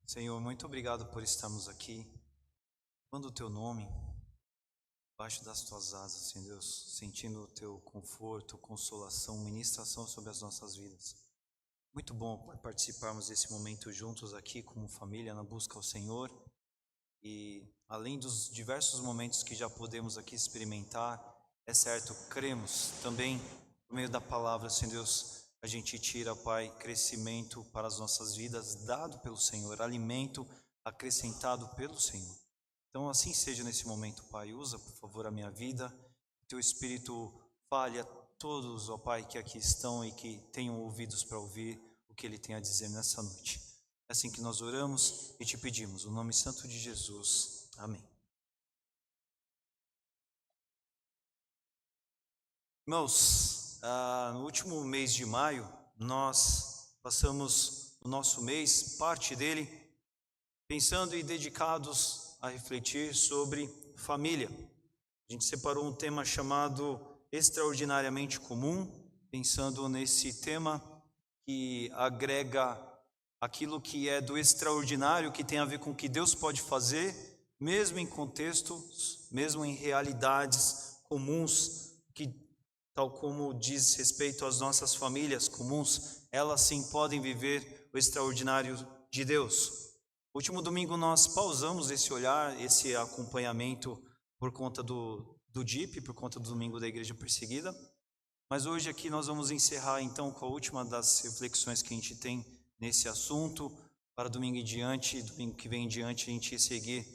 Senhor, muito obrigado por estarmos aqui, quando o Teu nome, debaixo das Tuas asas, Senhor Deus, sentindo o Teu conforto, consolação, ministração sobre as nossas vidas. Muito bom, Pai, participarmos desse momento juntos aqui como família na busca ao Senhor. E além dos diversos momentos que já podemos aqui experimentar, é certo, cremos também, por meio da palavra, Senhor Deus, a gente tira, Pai, crescimento para as nossas vidas, dado pelo Senhor, alimento acrescentado pelo Senhor. Então assim seja nesse momento, Pai, usa por favor a minha vida, Teu Espírito fale a todos, ó Pai, que aqui estão e que tenham ouvidos para ouvir o que Ele tem a dizer nessa noite. É assim que nós oramos e te pedimos, no nome santo de Jesus. Amém. Irmãos, no último mês de maio, nós passamos o nosso mês, parte dele, pensando e dedicados a refletir sobre família. A gente separou um tema chamado Extraordinariamente Comum, pensando nesse tema que agrega aquilo que é do extraordinário, que tem a ver com o que Deus pode fazer, mesmo em contextos, mesmo em realidades comuns, que tal como diz respeito às nossas famílias comuns, elas sim podem viver o extraordinário de Deus. No último domingo nós pausamos esse olhar, esse acompanhamento por conta do DIP, por conta do Domingo da Igreja Perseguida, mas hoje aqui nós vamos encerrar então com a última das reflexões que a gente tem nesse assunto, para domingo em diante, domingo que vem em diante, a gente seguir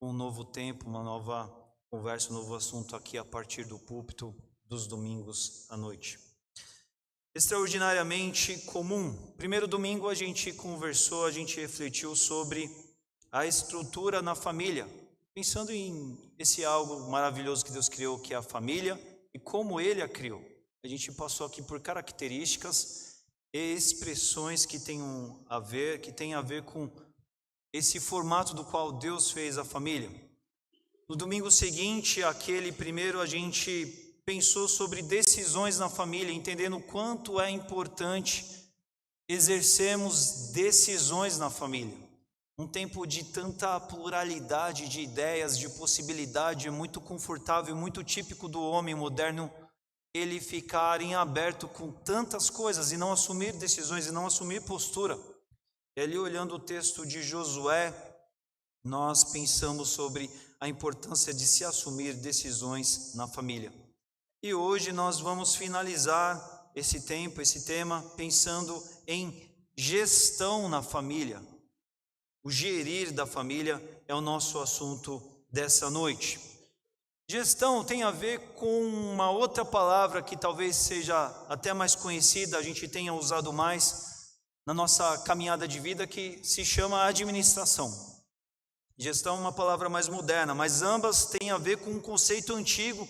um novo tempo, uma nova conversa, um novo assunto aqui a partir do púlpito dos domingos à noite. Extraordinariamente comum. Primeiro domingo a gente conversou, a gente refletiu sobre a estrutura na família, pensando em esse algo maravilhoso que Deus criou, que é a família, e como Ele a criou. A gente passou aqui por características e expressões que têm a ver com esse formato do qual Deus fez a família. No domingo seguinte, aquele primeiro, a gente pensou sobre decisões na família, entendendo o quanto é importante exercermos decisões na família. Um tempo de tanta pluralidade de ideias, de possibilidade, é muito confortável, muito típico do homem moderno, ele ficar em aberto com tantas coisas e não assumir decisões e não assumir postura. E ali, olhando o texto de Josué, nós pensamos sobre a importância de se assumir decisões na família. E hoje nós vamos finalizar esse tema, pensando em gestão na família. O gerir da família é o nosso assunto dessa noite. Gestão tem a ver com uma outra palavra que talvez seja até mais conhecida, a gente tenha usado mais na nossa caminhada de vida, que se chama administração. Gestão é uma palavra mais moderna, mas ambas têm a ver com um conceito antigo,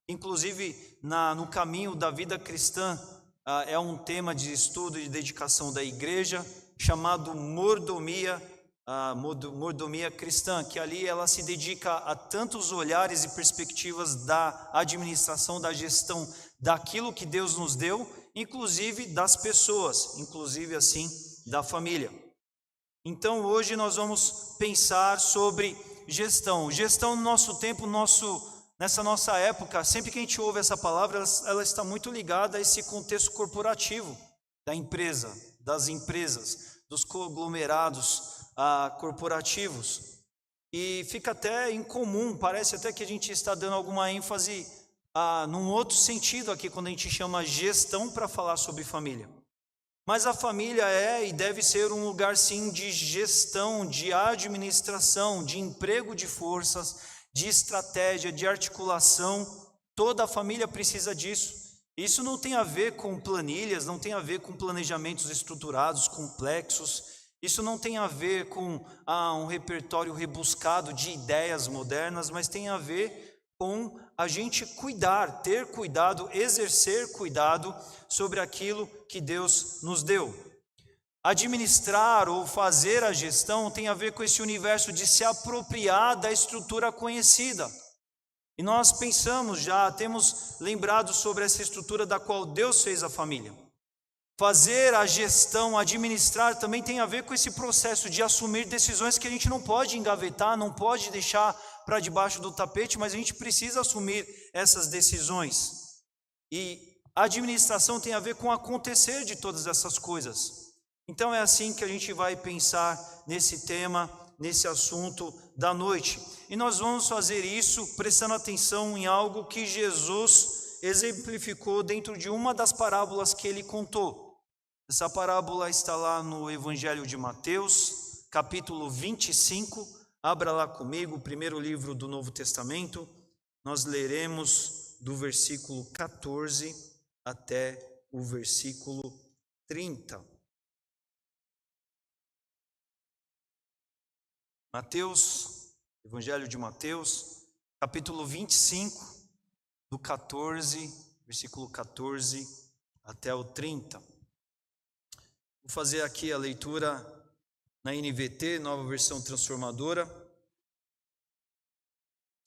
inclusive no caminho da vida cristã, é um tema de estudo e de dedicação da igreja, chamado mordomia cristã, que ali ela se dedica a tantos olhares e perspectivas da administração, da gestão daquilo que Deus nos deu, inclusive das pessoas, inclusive assim da família. Então hoje nós vamos pensar sobre gestão. Gestão no nosso tempo, nessa nossa época, sempre que a gente ouve essa palavra, ela está muito ligada a esse contexto corporativo da empresa, das empresas, dos conglomerados corporativos. E fica até incomum, parece até que a gente está dando alguma ênfase num outro sentido aqui, quando a gente chama gestão para falar sobre família. Mas a família é e deve ser um lugar sim de gestão, de administração, de emprego de forças, de estratégia, de articulação. Toda a família precisa disso. Isso não tem a ver com planilhas, não tem a ver com planejamentos estruturados, complexos. Isso não tem a ver com um repertório rebuscado de ideias modernas, mas tem a ver com a gente cuidar, ter cuidado, exercer cuidado sobre aquilo que Deus nos deu. Administrar ou fazer a gestão tem a ver com esse universo de se apropriar da estrutura conhecida. E nós temos lembrado sobre essa estrutura da qual Deus fez a família. Fazer a gestão, administrar, também tem a ver com esse processo de assumir decisões que a gente não pode engavetar, não pode deixar para debaixo do tapete, mas a gente precisa assumir essas decisões. E a administração tem a ver com o acontecer de todas essas coisas. Então é assim que a gente vai pensar nesse tema, nesse assunto da noite. E nós vamos fazer isso prestando atenção em algo que Jesus exemplificou dentro de uma das parábolas que ele contou. Essa parábola está lá no Evangelho de Mateus, capítulo 25. Abra lá comigo, o primeiro livro do Novo Testamento. Nós leremos do versículo 14 até o versículo 30. Mateus, Evangelho de Mateus, capítulo 25, do 14, versículo 14 até o 30. Vou fazer aqui a leitura na NVT, Nova Versão Transformadora.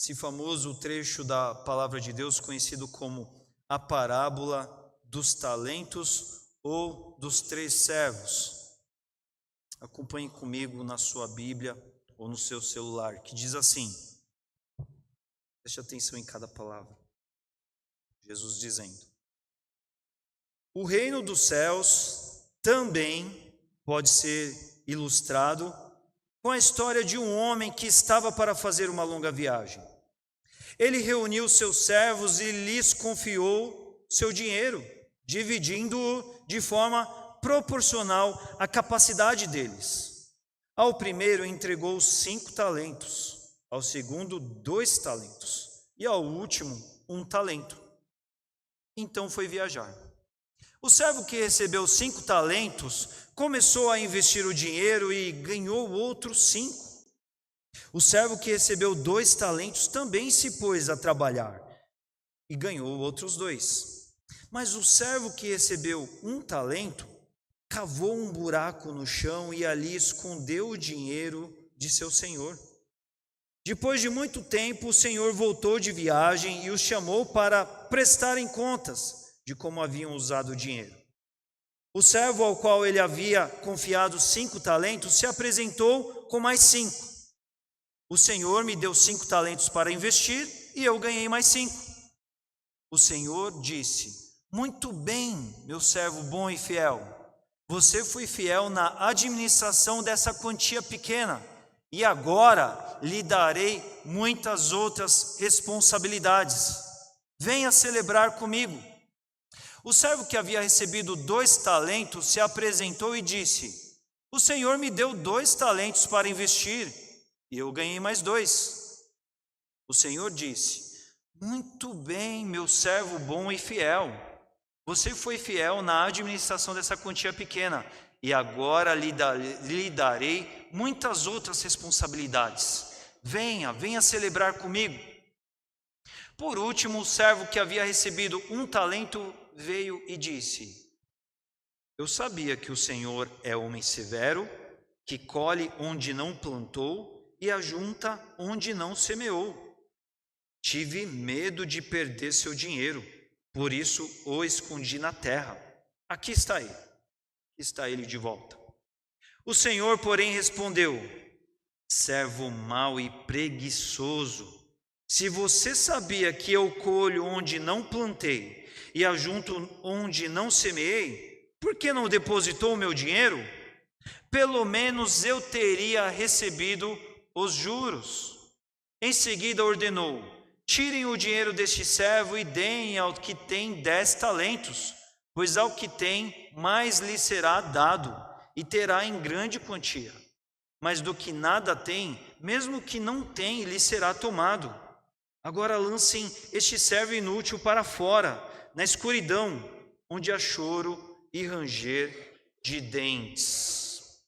Esse famoso trecho da Palavra de Deus, conhecido como a parábola dos talentos ou dos 3 servos. Acompanhe comigo na sua Bíblia ou no seu celular, que diz assim, preste atenção em cada palavra. Jesus dizendo: o reino dos céus também pode ser ilustrado com a história de um homem que estava para fazer uma longa viagem. Ele reuniu seus servos e lhes confiou seu dinheiro, dividindo-o de forma proporcional à capacidade deles. Ao primeiro entregou 5 talentos, ao segundo 2 talentos e ao último 1 talento. Então foi viajar. O servo que recebeu 5 talentos começou a investir o dinheiro e ganhou outros 5. O servo que recebeu 2 talentos também se pôs a trabalhar e ganhou outros 2. Mas o servo que recebeu 1 talento cavou um buraco no chão e ali escondeu o dinheiro de seu senhor. Depois de muito tempo, o senhor voltou de viagem e os chamou para prestarem contas de como haviam usado o dinheiro. O servo ao qual ele havia confiado 5 talentos se apresentou com mais 5. O Senhor me deu 5 talentos para investir e eu ganhei mais 5. O Senhor disse: muito bem, meu servo bom e fiel. Você foi fiel na administração dessa quantia pequena e agora lhe darei muitas outras responsabilidades. Venha celebrar comigo. O servo que havia recebido 2 talentos se apresentou e disse: o Senhor me deu 2 talentos para investir e eu ganhei mais 2. O Senhor disse: muito bem, meu servo bom e fiel. Você foi fiel na administração dessa quantia pequena e agora lhe darei muitas outras responsabilidades. Venha celebrar comigo. Por último, o servo que havia recebido 1 talento veio e disse: eu sabia que o Senhor é homem severo, que colhe onde não plantou e ajunta onde não semeou. Tive medo de perder seu dinheiro, por isso o escondi na terra. Aqui está ele. Aqui está ele de volta. O Senhor, porém, respondeu: servo mau e preguiçoso, se você sabia que eu colho onde não plantei e ajunto onde não semeei, por que não depositou o meu dinheiro? Pelo menos eu teria recebido os juros. Em seguida ordenou: tirem o dinheiro deste servo e deem ao que tem 10 talentos, pois ao que tem mais lhe será dado e terá em grande quantia. Mas do que nada tem, mesmo que não tem, lhe será tomado. Agora lancem este servo inútil para fora, na escuridão, onde há choro e ranger de dentes.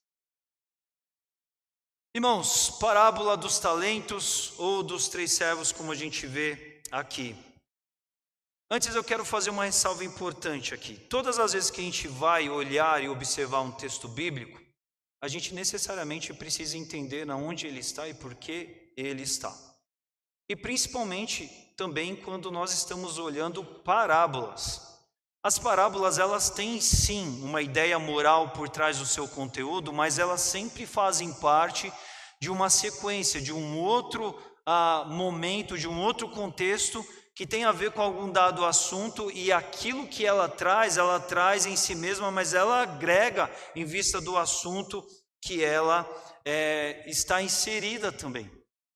Irmãos, parábola dos talentos ou dos 3 servos, como a gente vê aqui. Antes eu quero fazer uma ressalva importante aqui. Todas as vezes que a gente vai olhar e observar um texto bíblico, a gente necessariamente precisa entender aonde ele está e por que ele está. E principalmente também quando nós estamos olhando parábolas. As parábolas, elas têm sim uma ideia moral por trás do seu conteúdo, mas elas sempre fazem parte de uma sequência, de um outro momento, de um outro contexto que tem a ver com algum dado assunto, e aquilo que ela traz em si mesma, mas ela agrega em vista do assunto que ela está inserida também.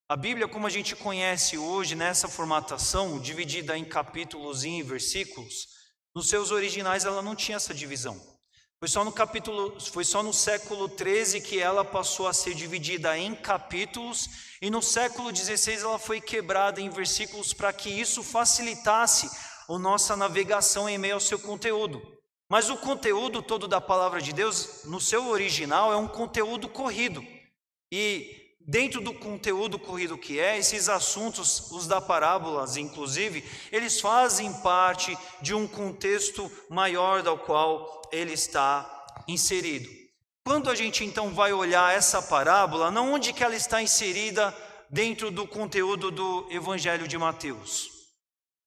A Bíblia, como a gente conhece hoje, nessa formatação, dividida em capítulos e em versículos, nos seus originais ela não tinha essa divisão. Foi só no século XIII que ela passou a ser dividida em capítulos, e no século XVI ela foi quebrada em versículos para que isso facilitasse a nossa navegação em meio ao seu conteúdo. Mas o conteúdo todo da palavra de Deus, no seu original, é um conteúdo corrido. E dentro do conteúdo corrido que esses assuntos, os da parábolas inclusive, eles fazem parte de um contexto maior do qual ele está inserido. Quando a gente então vai olhar essa parábola, não onde que ela está inserida dentro do conteúdo do Evangelho de Mateus.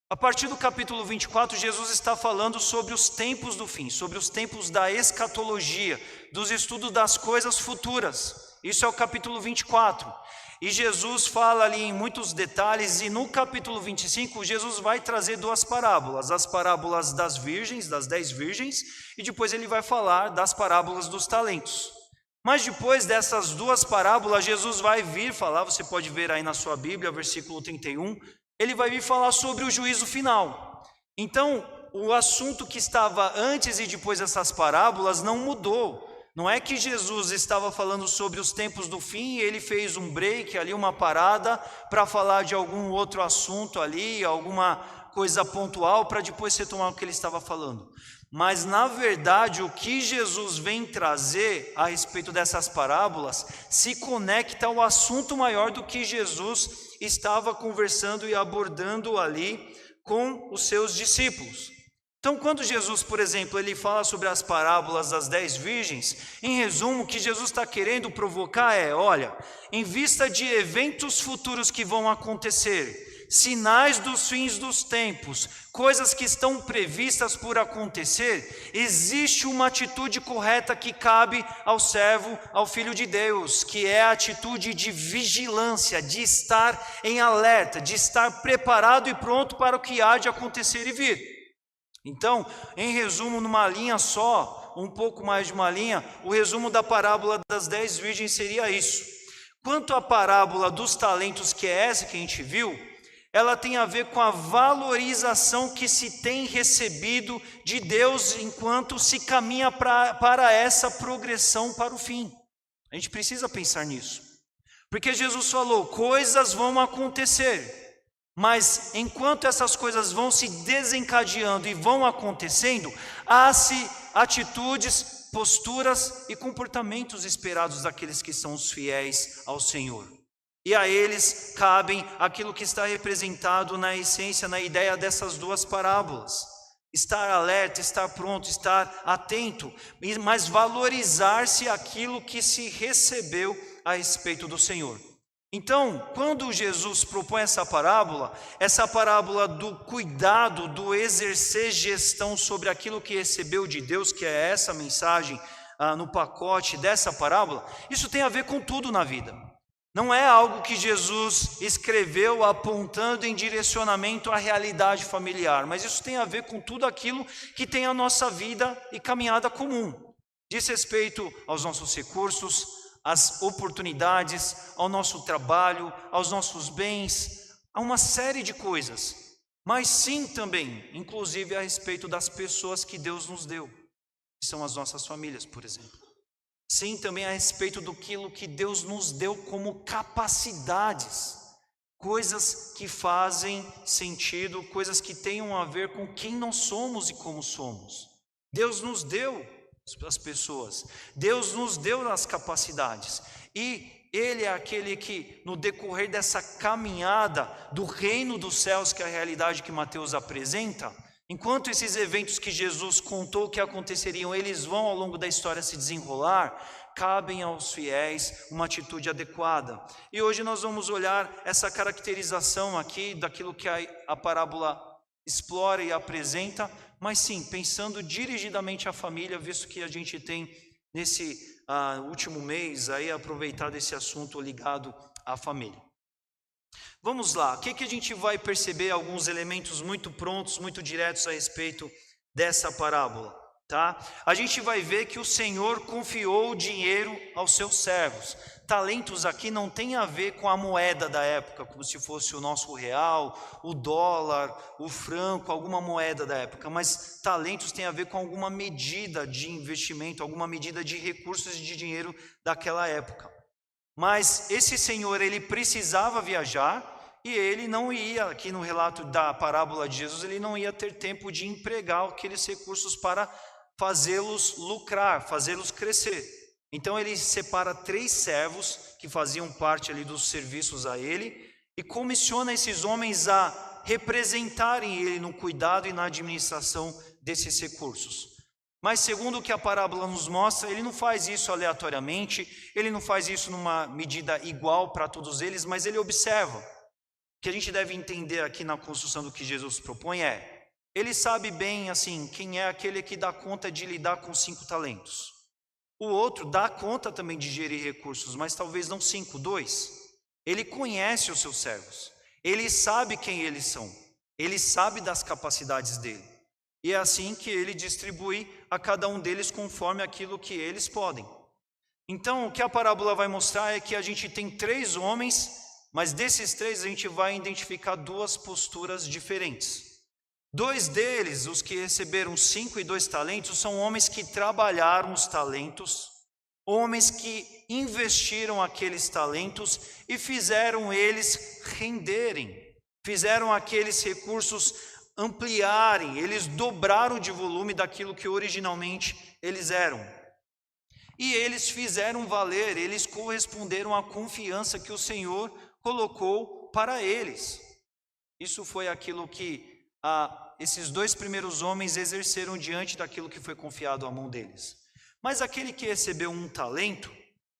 A partir do capítulo 24, Jesus está falando sobre os tempos do fim, sobre os tempos da escatologia, dos estudos das coisas futuras. Isso é o capítulo 24. E Jesus fala ali em muitos detalhes, e no capítulo 25, Jesus vai trazer duas parábolas. As parábolas das virgens, das 10 virgens, e depois ele vai falar das parábolas dos talentos. Mas depois dessas duas parábolas, Jesus vai vir falar, você pode ver aí na sua Bíblia, versículo 31, ele vai vir falar sobre o juízo final. Então, o assunto que estava antes e depois dessas parábolas não mudou. Não é que Jesus estava falando sobre os tempos do fim e ele fez um break ali, uma parada, para falar de algum outro assunto ali, alguma coisa pontual, para depois retomar o que ele estava falando. Mas, na verdade, o que Jesus vem trazer a respeito dessas parábolas se conecta ao assunto maior do que Jesus estava conversando e abordando ali com os seus discípulos. Então, quando Jesus, por exemplo, ele fala sobre as parábolas das 10 virgens, em resumo, o que Jesus está querendo provocar olha, em vista de eventos futuros que vão acontecer, sinais dos fins dos tempos, coisas que estão previstas por acontecer, existe uma atitude correta que cabe ao servo, ao Filho de Deus, que é a atitude de vigilância, de estar em alerta, de estar preparado e pronto para o que há de acontecer e vir. Então, em resumo, numa linha só, um pouco mais de uma linha, o resumo da parábola das 10 virgens seria isso. Quanto à parábola dos talentos, que é essa que a gente viu, ela tem a ver com a valorização que se tem recebido de Deus enquanto se caminha para essa progressão para o fim. A gente precisa pensar nisso. Porque Jesus falou, coisas vão acontecer. Mas enquanto essas coisas vão se desencadeando e vão acontecendo, há-se atitudes, posturas e comportamentos esperados daqueles que são os fiéis ao Senhor. E a eles cabem aquilo que está representado na essência, na ideia dessas duas parábolas. Estar alerta, estar pronto, estar atento, mas valorizar-se aquilo que se recebeu a respeito do Senhor. Então, quando Jesus propõe essa parábola do cuidado, do exercer gestão sobre aquilo que recebeu de Deus, que é essa mensagem no pacote dessa parábola, isso tem a ver com tudo na vida. Não é algo que Jesus escreveu apontando em direcionamento à realidade familiar, mas isso tem a ver com tudo aquilo que tem a nossa vida e caminhada comum. Diz respeito aos nossos recursos, às oportunidades, ao nosso trabalho, aos nossos bens, a uma série de coisas. Mas sim também, inclusive a respeito das pessoas que Deus nos deu, que são as nossas famílias, por exemplo. Sim também a respeito daquilo que Deus nos deu como capacidades, coisas que fazem sentido, coisas que tenham a ver com quem nós somos e como somos. Deus nos deu as pessoas, Deus nos deu as capacidades, e Ele é aquele que, no decorrer dessa caminhada do reino dos céus, que é a realidade que Mateus apresenta, enquanto esses eventos que Jesus contou que aconteceriam, eles vão ao longo da história se desenrolar, cabem aos fiéis uma atitude adequada. E hoje nós vamos olhar essa caracterização aqui daquilo que a parábola explora e apresenta mas sim, pensando dirigidamente a família, visto que a gente tem nesse último mês aí aproveitado esse assunto ligado à família. Vamos lá, o que a gente vai perceber? Alguns elementos muito prontos, muito diretos a respeito dessa parábola, tá? A gente vai ver que o Senhor confiou o dinheiro aos seus servos. Talentos aqui não tem a ver com a moeda da época, como se fosse o nosso real, o dólar, o franco, alguma moeda da época, mas talentos tem a ver com alguma medida de investimento, alguma medida de recursos e de dinheiro daquela época. Mas esse senhor, ele precisava viajar e ele não ia, aqui no relato da parábola de Jesus, ele não ia ter tempo de empregar aqueles recursos para fazê-los lucrar, fazê-los crescer. Então ele separa 3 servos que faziam parte ali dos serviços a ele e comissiona esses homens a representarem ele no cuidado e na administração desses recursos. Mas segundo o que a parábola nos mostra, ele não faz isso aleatoriamente, ele não faz isso numa medida igual para todos eles, mas ele observa. O que a gente deve entender aqui na construção do que Jesus propõe ele sabe bem assim, quem é aquele que dá conta de lidar com 5 talentos. O outro dá conta também de gerir recursos, mas talvez não 5, 2. Ele conhece os seus servos, ele sabe quem eles são, ele sabe das capacidades dele. E é assim que ele distribui a cada um deles conforme aquilo que eles podem. Então, o que a parábola vai mostrar é que a gente tem 3 homens, mas desses 3 a gente vai identificar 2 posturas diferentes. 2 deles, os que receberam 5 e 2 talentos, são homens que trabalharam os talentos, homens que investiram aqueles talentos e fizeram eles renderem, fizeram aqueles recursos ampliarem, eles dobraram de volume daquilo que originalmente eles eram. E eles fizeram valer, eles corresponderam à confiança que o Senhor colocou para eles. Isso foi aquilo que esses 2 primeiros homens exerceram diante daquilo que foi confiado à mão deles. Mas aquele que recebeu 1 talento,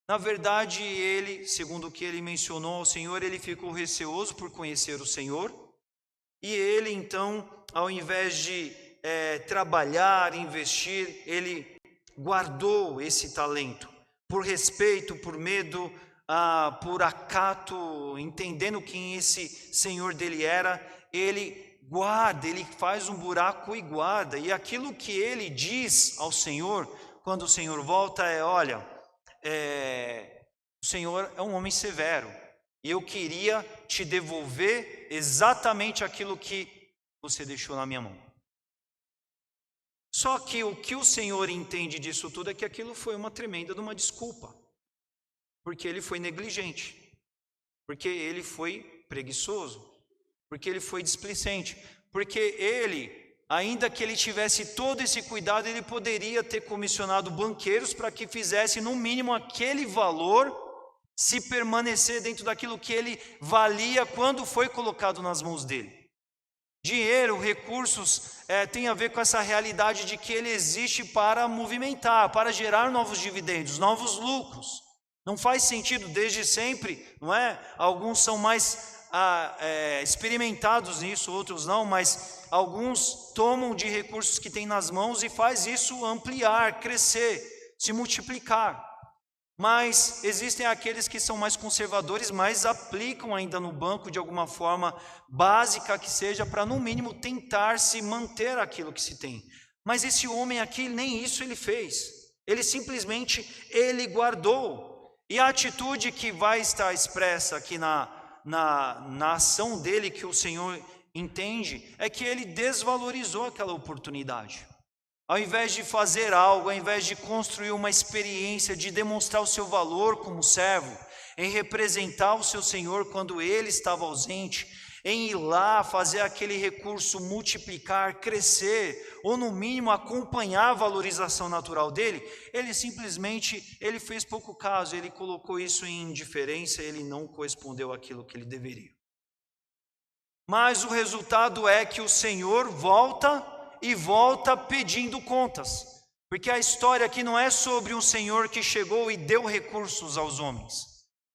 na verdade ele, segundo o que ele mencionou ao Senhor, ele ficou receoso por conhecer o Senhor. E ele então, ao invés de trabalhar, investir, ele guardou esse talento. Por respeito, por medo, por acato, entendendo quem esse senhor dele era, ele guarda, ele faz um buraco e guarda. E aquilo que ele diz ao Senhor, quando o Senhor volta, olha, o Senhor é um homem severo. E eu queria te devolver exatamente aquilo que você deixou na minha mão. Só que o que o Senhor entende disso tudo é que aquilo foi uma tremenda de uma desculpa. Porque ele foi negligente. Porque ele foi preguiçoso. Porque ele foi displicente. Porque ele, ainda que ele tivesse todo esse cuidado, ele poderia ter comissionado banqueiros para que fizesse no mínimo aquele valor, se permanecer dentro daquilo que ele valia quando foi colocado nas mãos dele. Dinheiro, recursos, tem a ver com essa realidade de que ele existe para movimentar, para gerar novos dividendos, novos lucros. Não faz sentido desde sempre, não é? Alguns são mais experimentados nisso, outros não, mas alguns tomam de recursos que têm nas mãos e faz isso ampliar, crescer, se multiplicar. Mas existem aqueles que são mais conservadores, mas aplicam ainda no banco de alguma forma básica que seja, para no mínimo tentar se manter aquilo que se tem. Mas esse homem aqui, nem isso ele fez. Ele simplesmente, ele guardou. E a atitude que vai estar expressa aqui na ação dele, que o Senhor entende, é que ele desvalorizou aquela oportunidade. Ao invés de fazer algo, ao invés de construir uma experiência, de demonstrar o seu valor como servo, em representar o seu Senhor quando ele estava ausente, em ir lá fazer aquele recurso multiplicar, crescer, ou no mínimo acompanhar a valorização natural dele, ele simplesmente, ele fez pouco caso, ele colocou isso em indiferença, ele não correspondeu àquilo que ele deveria. Mas o resultado é que o Senhor volta pedindo contas, porque a história aqui não é sobre um Senhor que chegou e deu recursos aos homens,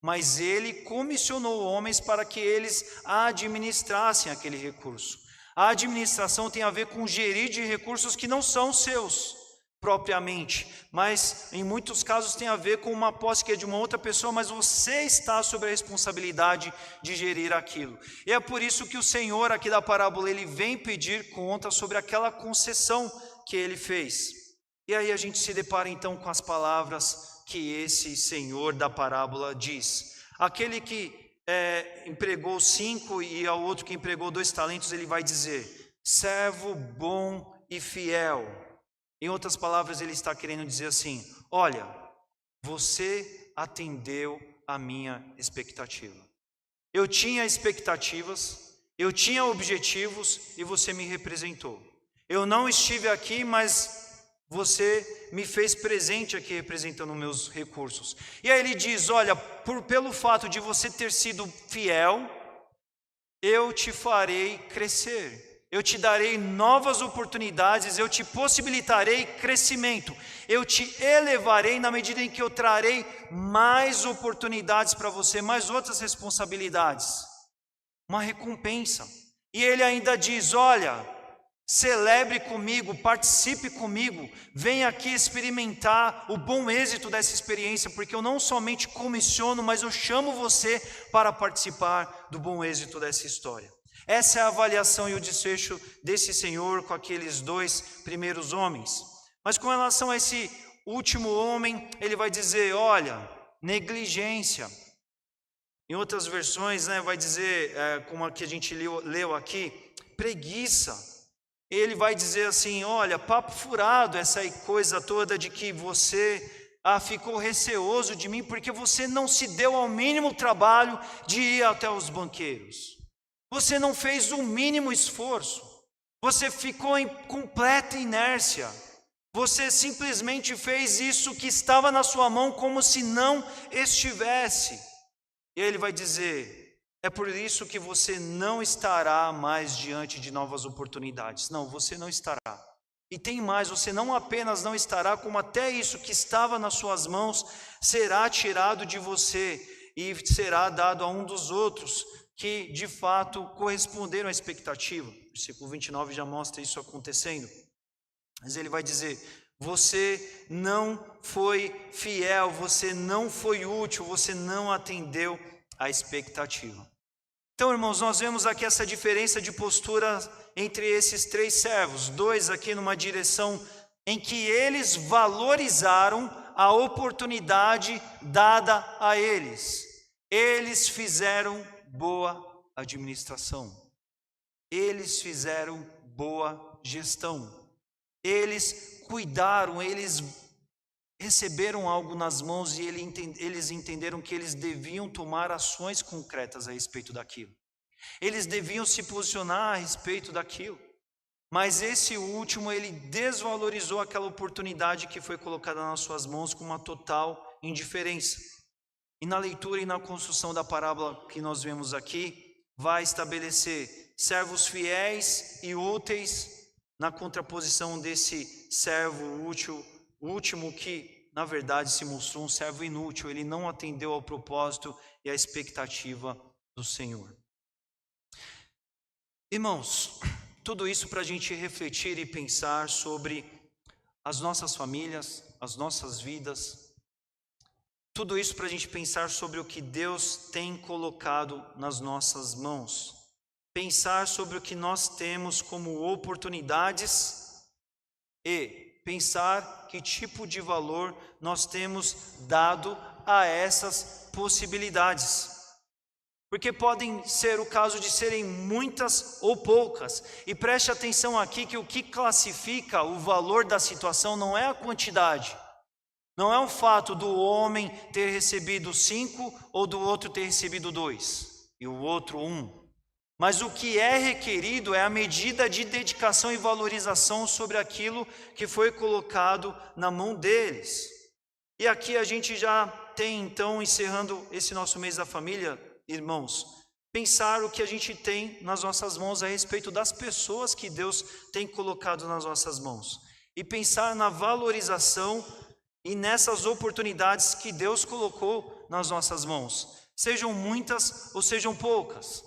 mas ele comissionou homens para que eles administrassem aquele recurso. A administração tem a ver com gerir de recursos que não são seus propriamente, mas em muitos casos tem a ver com uma posse que é de uma outra pessoa, mas você está sob a responsabilidade de gerir aquilo. E é por isso que o Senhor aqui da parábola, ele vem pedir conta sobre aquela concessão que ele fez. E aí a gente se depara então com as palavras que esse Senhor da parábola diz. Aquele que empregou 5 e ao outro que empregou 2 talentos, ele vai dizer: servo bom e fiel. Em outras palavras, ele está querendo dizer assim: olha, você atendeu a minha expectativa. Eu tinha expectativas, eu tinha objetivos e você me representou. Eu não estive aqui, mas você me fez presente aqui representando meus recursos. E aí ele diz: olha, pelo fato de você ter sido fiel, eu te farei crescer. Eu te darei novas oportunidades, eu te possibilitarei crescimento. Eu te elevarei na medida em que eu trarei mais oportunidades para você, mais outras responsabilidades. Uma recompensa. E ele ainda diz: olha, celebre comigo, participe comigo, venha aqui experimentar o bom êxito dessa experiência, porque eu não somente comissiono, mas eu chamo você para participar do bom êxito dessa história. Essa é a avaliação e o desfecho desse Senhor com aqueles 2 primeiros homens. Mas com relação a esse último homem, ele vai dizer: olha, negligência. Em outras versões, vai dizer, como a que a gente leu aqui, preguiça. Ele vai dizer assim: olha, papo furado, essa coisa toda de que você ficou receoso de mim porque você não se deu ao mínimo trabalho de ir até os banqueiros. Você não fez o mínimo esforço, você ficou em completa inércia, você simplesmente fez isso que estava na sua mão como se não estivesse. E ele vai dizer: é por isso que você não estará mais diante de novas oportunidades. Não, você não estará. E tem mais, você não apenas não estará, como até isso que estava nas suas mãos será tirado de você e será dado a um dos outros que de fato corresponderam à expectativa. O versículo 29 já mostra isso acontecendo. Mas ele vai dizer: você não foi fiel, você não foi útil, você não atendeu à expectativa. Então, irmãos, nós vemos aqui essa diferença de postura entre esses 3 servos. 2 aqui numa direção em que eles valorizaram a oportunidade dada a eles. Eles fizeram boa administração, eles fizeram boa gestão, eles cuidaram, eles receberam algo nas mãos e eles entenderam que eles deviam tomar ações concretas a respeito daquilo, eles deviam se posicionar a respeito daquilo. Mas esse último, ele desvalorizou aquela oportunidade que foi colocada nas suas mãos com uma total indiferença. E na leitura e na construção da parábola que nós vemos aqui, vai estabelecer servos fiéis e úteis na contraposição desse servo útil, o último que na verdade se mostrou um servo inútil. Ele não atendeu ao propósito e à expectativa do Senhor. Irmãos, tudo isso para a gente refletir e pensar sobre as nossas famílias, as nossas vidas. Tudo isso para a gente pensar sobre o que Deus tem colocado nas nossas mãos. Pensar sobre o que nós temos como oportunidades e pensar que tipo de valor nós temos dado a essas possibilidades. Porque podem ser o caso de serem muitas ou poucas. E preste atenção aqui que o que classifica o valor da situação não é a quantidade. Não é o fato do homem ter recebido 5 ou do outro ter recebido 2 e o outro 1. Mas o que é requerido é a medida de dedicação e valorização sobre aquilo que foi colocado na mão deles. E aqui a gente já tem então, encerrando esse nosso mês da família, irmãos, pensar o que a gente tem nas nossas mãos a respeito das pessoas que Deus tem colocado nas nossas mãos. E pensar na valorização e nessas oportunidades que Deus colocou nas nossas mãos, sejam muitas ou sejam poucas,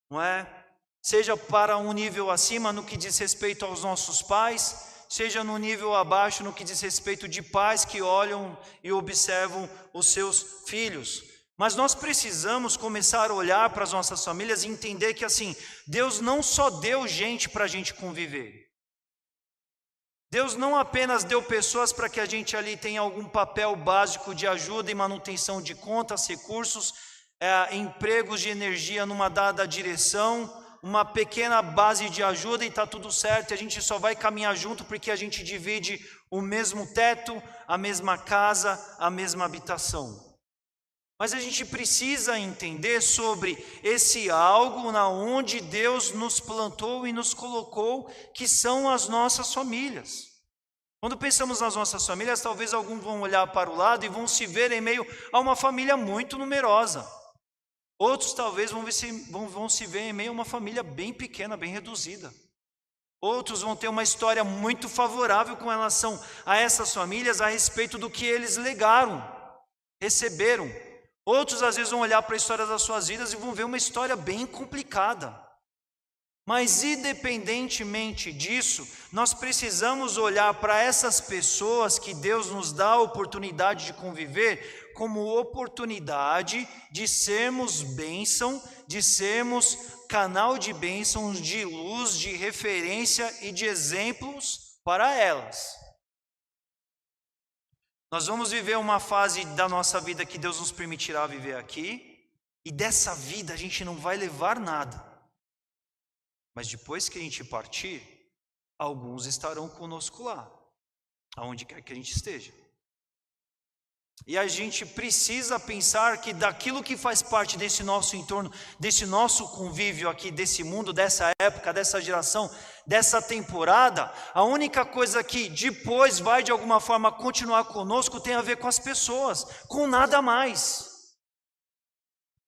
não é? seja para um nível acima no que diz respeito aos nossos pais, seja no nível abaixo no que diz respeito de pais que olham e observam os seus filhos. Mas nós precisamos começar a olhar para as nossas famílias e entender que assim, Deus não só deu gente para a gente conviver. Deus não apenas deu pessoas para que a gente ali tenha algum papel básico de ajuda e manutenção de contas, recursos, empregos de energia numa dada direção, uma pequena base de ajuda e está tudo certo, e a gente só vai caminhar junto porque a gente divide o mesmo teto, a mesma casa, a mesma habitação. Mas a gente precisa entender sobre esse algo na onde Deus nos plantou e nos colocou, que são as nossas famílias. Quando pensamos nas nossas famílias, talvez alguns vão olhar para o lado e vão se ver em meio a uma família muito numerosa. Outros talvez vão se ver em meio a uma família bem pequena, bem reduzida. Outros vão ter uma história muito favorável com relação a essas famílias, a respeito do que eles legaram, receberam. Outros às vezes vão olhar para a história das suas vidas e vão ver uma história bem complicada. Mas independentemente disso, nós precisamos olhar para essas pessoas que Deus nos dá a oportunidade de conviver como oportunidade de sermos bênção, de sermos canal de bênçãos, de luz, de referência e de exemplos para elas. Nós vamos viver uma fase da nossa vida que Deus nos permitirá viver aqui, e dessa vida a gente não vai levar nada. Mas depois que a gente partir, alguns estarão conosco lá, aonde quer que a gente esteja. E a gente precisa pensar que daquilo que faz parte desse nosso entorno, desse nosso convívio aqui, desse mundo, dessa época, dessa geração, dessa temporada, a única coisa que depois vai de alguma forma continuar conosco tem a ver com as pessoas, com nada mais.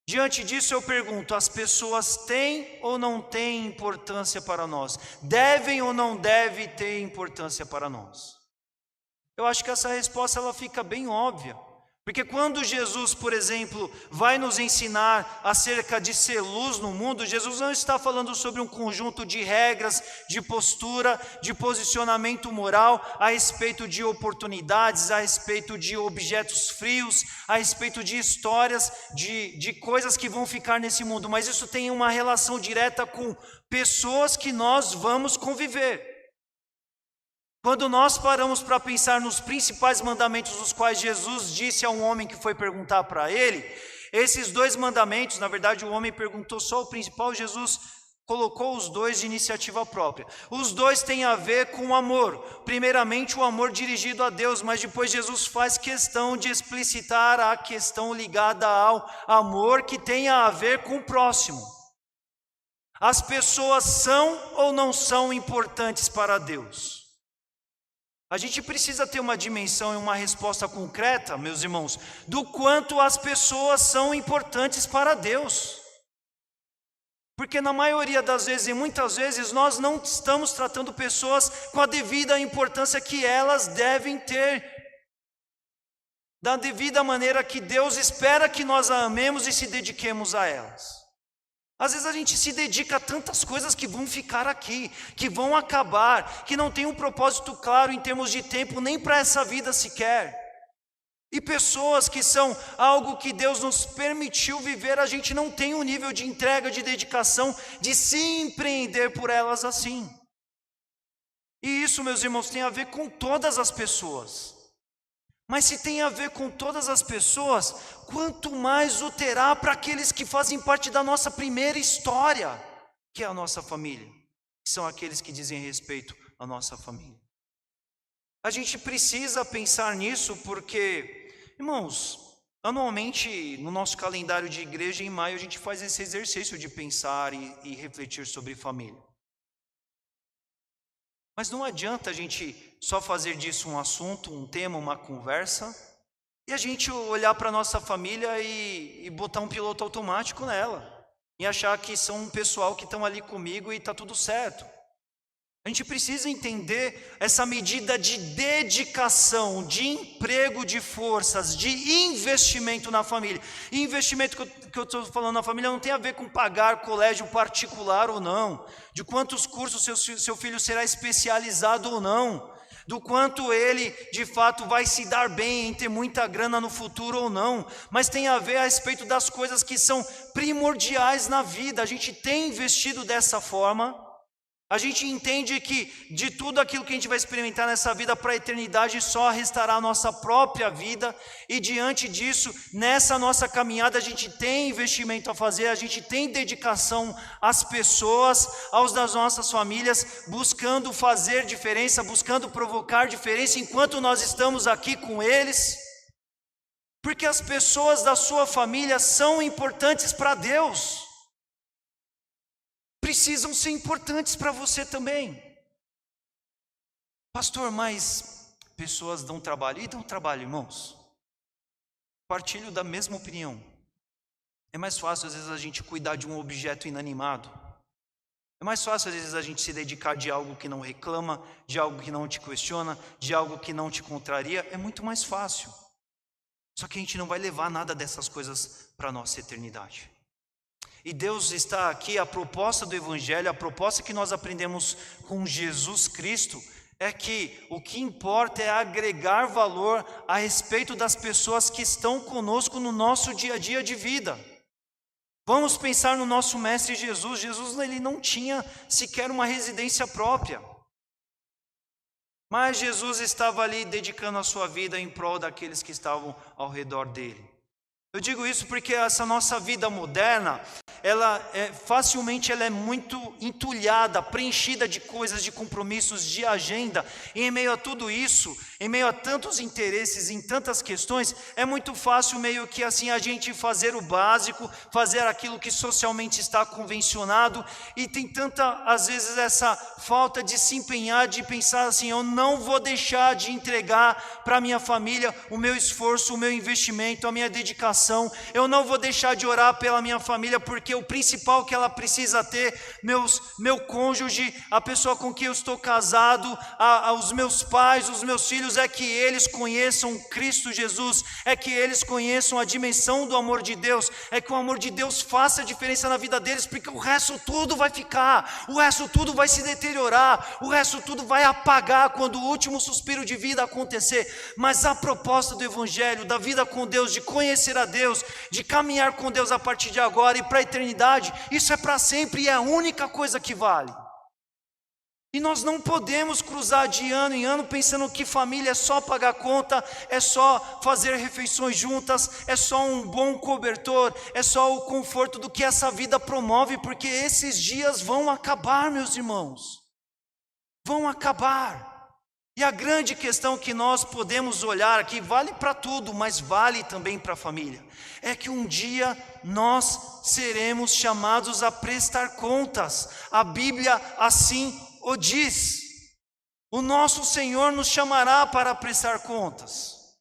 Diante disso eu pergunto, as pessoas têm ou não têm importância para nós? Devem ou não devem ter importância para nós? Eu acho que essa resposta ela fica bem óbvia. Porque quando Jesus, por exemplo, vai nos ensinar acerca de ser luz no mundo, Jesus não está falando sobre um conjunto de regras, de postura, de posicionamento moral, a respeito de oportunidades, a respeito de objetos frios, a respeito de histórias, de coisas que vão ficar nesse mundo. Mas isso tem uma relação direta com pessoas que nós vamos conviver. Quando nós paramos para pensar nos principais mandamentos dos quais Jesus disse a um homem que foi perguntar para ele, esses 2 mandamentos, na verdade o homem perguntou só o principal, Jesus colocou os 2 de iniciativa própria. Os 2 têm a ver com o amor. Primeiramente o amor dirigido a Deus, mas depois Jesus faz questão de explicitar a questão ligada ao amor que tem a ver com o próximo. As pessoas são ou não são importantes para Deus? A gente precisa ter uma dimensão e uma resposta concreta, meus irmãos, do quanto as pessoas são importantes para Deus. Porque na maioria das vezes, e muitas vezes, nós não estamos tratando pessoas com a devida importância que elas devem ter, da devida maneira que Deus espera que nós a amemos e se dediquemos a elas. Às vezes a gente se dedica a tantas coisas que vão ficar aqui, que vão acabar, que não tem um propósito claro em termos de tempo, nem para essa vida sequer. E pessoas que são algo que Deus nos permitiu viver, a gente não tem um nível de entrega, de dedicação, de se empreender por elas assim. E isso, meus irmãos, tem a ver com todas as pessoas. Mas se tem a ver com todas as pessoas, quanto mais o terá para aqueles que fazem parte da nossa primeira história, que é a nossa família, que são aqueles que dizem respeito à nossa família. A gente precisa pensar nisso porque, irmãos, anualmente no nosso calendário de igreja, em maio, a gente faz esse exercício de pensar e refletir sobre família. Mas não adianta a gente só fazer disso um assunto, um tema, uma conversa, e a gente olhar para a nossa família e botar um piloto automático nela, e achar que são um pessoal que estão ali comigo e está tudo certo. A gente precisa entender essa medida de dedicação, de emprego de forças, de investimento na família. E investimento que eu estou falando na família não tem a ver com pagar colégio particular ou não, de quantos cursos seu filho será especializado ou não, do quanto ele de fato vai se dar bem em ter muita grana no futuro ou não, mas tem a ver a respeito das coisas que são primordiais na vida. A gente tem investido dessa forma. A gente entende que de tudo aquilo que a gente vai experimentar nessa vida para a eternidade só restará a nossa própria vida, e diante disso, nessa nossa caminhada a gente tem investimento a fazer, a gente tem dedicação às pessoas, aos das nossas famílias, buscando fazer diferença, buscando provocar diferença enquanto nós estamos aqui com eles, porque as pessoas da sua família são importantes para Deus. Precisam ser importantes para você também. Pastor, mas pessoas dão trabalho. E dão trabalho, irmãos. Partilho da mesma opinião. É mais fácil às vezes a gente cuidar de um objeto inanimado. É mais fácil às vezes a gente se dedicar de algo que não reclama, de algo que não te questiona, de algo que não te contraria. É muito mais fácil. Só que a gente não vai levar nada dessas coisas para a nossa eternidade. E Deus está aqui, a proposta do Evangelho, a proposta que nós aprendemos com Jesus Cristo, é que o que importa é agregar valor a respeito das pessoas que estão conosco no nosso dia a dia de vida. Vamos pensar no nosso Mestre Jesus. Jesus, ele não tinha sequer uma residência própria. Mas Jesus estava ali dedicando a sua vida em prol daqueles que estavam ao redor dele. Eu digo isso porque essa nossa vida moderna, facilmente ela é muito entulhada, preenchida de coisas, de compromissos, de agenda. E em meio a tudo isso, em meio a tantos interesses, em tantas questões, é muito fácil meio que assim a gente fazer o básico, fazer aquilo que socialmente está convencionado, e tem tanta, às vezes, essa falta de se empenhar, de pensar assim, eu não vou deixar de entregar para minha família o meu esforço, o meu investimento, a minha dedicação. Eu não vou deixar de orar pela minha família, porque o principal que ela precisa ter, meu cônjuge, a pessoa com quem eu estou casado, os meus pais, os meus filhos, é que eles conheçam Cristo Jesus, é que eles conheçam a dimensão do amor de Deus, é que o amor de Deus faça diferença na vida deles, porque o resto tudo vai ficar, o resto tudo vai se deteriorar, o resto tudo vai apagar quando o último suspiro de vida acontecer. Mas a proposta do Evangelho, da vida com Deus, de conhecer a Deus, de caminhar com Deus a partir de agora e para a eternidade, isso é para sempre e é a única coisa que vale. E nós não podemos cruzar de ano em ano pensando que família é só pagar conta, é só fazer refeições juntas, é só um bom cobertor, é só o conforto do que essa vida promove, porque esses dias vão acabar, meus irmãos. Vão acabar. E a grande questão que nós podemos olhar aqui, vale para tudo, mas vale também para a família, é que um dia nós seremos chamados a prestar contas. A Bíblia assim o diz. O nosso Senhor nos chamará para prestar contas.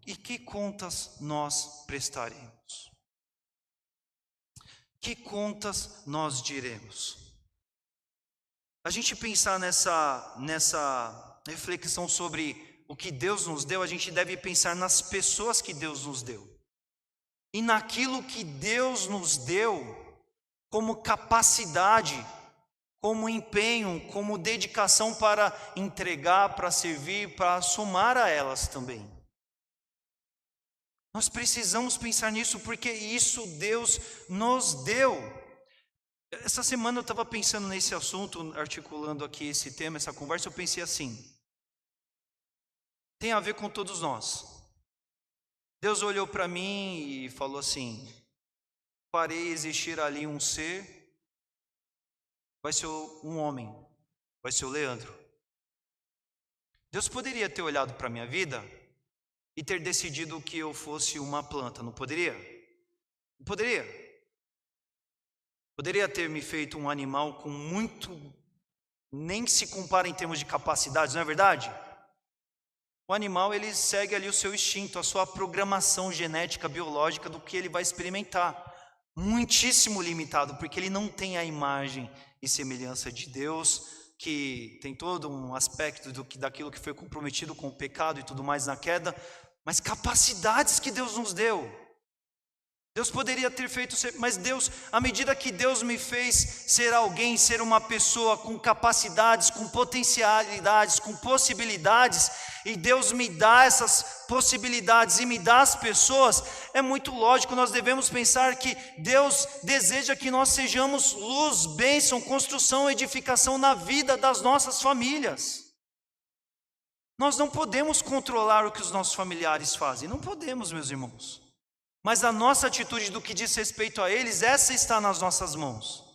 E que contas nós prestaremos? Que contas nós diremos? A gente pensar nessa reflexão sobre o que Deus nos deu, a gente deve pensar nas pessoas que Deus nos deu. E naquilo que Deus nos deu como capacidade, como empenho, como dedicação para entregar, para servir, para somar a elas também. Nós precisamos pensar nisso, porque isso Deus nos deu. Essa semana eu estava pensando nesse assunto, articulando aqui esse tema, essa conversa, eu pensei assim, tem a ver com todos nós. Deus olhou para mim e falou assim, farei existir ali um ser, vai ser um homem, vai ser o Leandro. Deus poderia ter olhado para a minha vida e ter decidido que eu fosse uma planta, não poderia? Não poderia. Poderia ter me feito um animal com muito, nem se compara em termos de capacidades, não é verdade? O animal, ele segue ali o seu instinto, a sua programação genética, biológica do que ele vai experimentar. Muitíssimo limitado, porque ele não tem a imagem e semelhança de Deus, que tem todo um aspecto daquilo que foi comprometido com o pecado e tudo mais na queda, mas capacidades que Deus nos deu. Deus poderia ter feito, mas Deus, à medida que Deus me fez ser alguém, ser uma pessoa com capacidades, com potencialidades, com possibilidades, e Deus me dá essas possibilidades e me dá as pessoas, é muito lógico, nós devemos pensar que Deus deseja que nós sejamos luz, bênção, construção, edificação na vida das nossas famílias. Nós não podemos controlar o que os nossos familiares fazem, não podemos, meus irmãos. Mas a nossa atitude do que diz respeito a eles, essa está nas nossas mãos.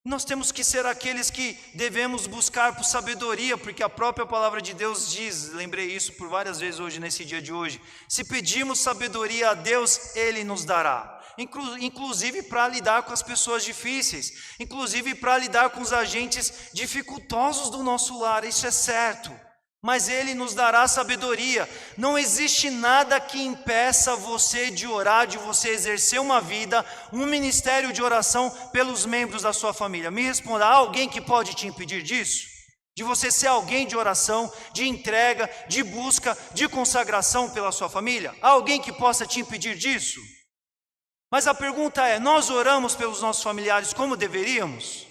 Nós temos que ser aqueles que devemos buscar por sabedoria, porque a própria palavra de Deus diz, lembrei isso por várias vezes hoje, nesse dia de hoje, se pedirmos sabedoria a Deus, Ele nos dará. Inclusive para lidar com as pessoas difíceis, inclusive para lidar com os agentes dificultosos do nosso lar, isso é certo. Mas Ele nos dará sabedoria. Não existe nada que impeça você de orar, de você exercer uma vida, um ministério de oração pelos membros da sua família. Me responda, há alguém que pode te impedir disso? De você ser alguém de oração, de entrega, de busca, de consagração pela sua família? Há alguém que possa te impedir disso? Mas a pergunta é, nós oramos pelos nossos familiares como deveríamos?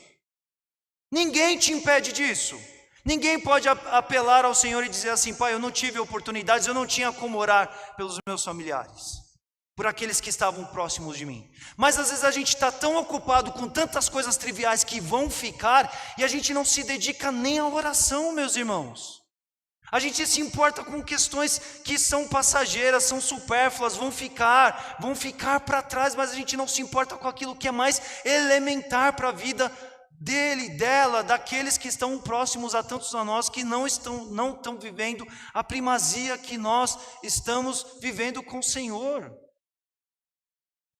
Ninguém te impede disso. Ninguém pode apelar ao Senhor e dizer assim, Pai, eu não tive oportunidades, eu não tinha como orar pelos meus familiares, por aqueles que estavam próximos de mim. Mas às vezes a gente está tão ocupado com tantas coisas triviais que vão ficar, e a gente não se dedica nem à oração, meus irmãos. A gente se importa com questões que são passageiras, são supérfluas, vão ficar para trás, mas a gente não se importa com aquilo que é mais elementar para a vida dele, dela, daqueles que estão próximos a tantos a nós, que não estão vivendo a primazia que nós estamos vivendo com o Senhor.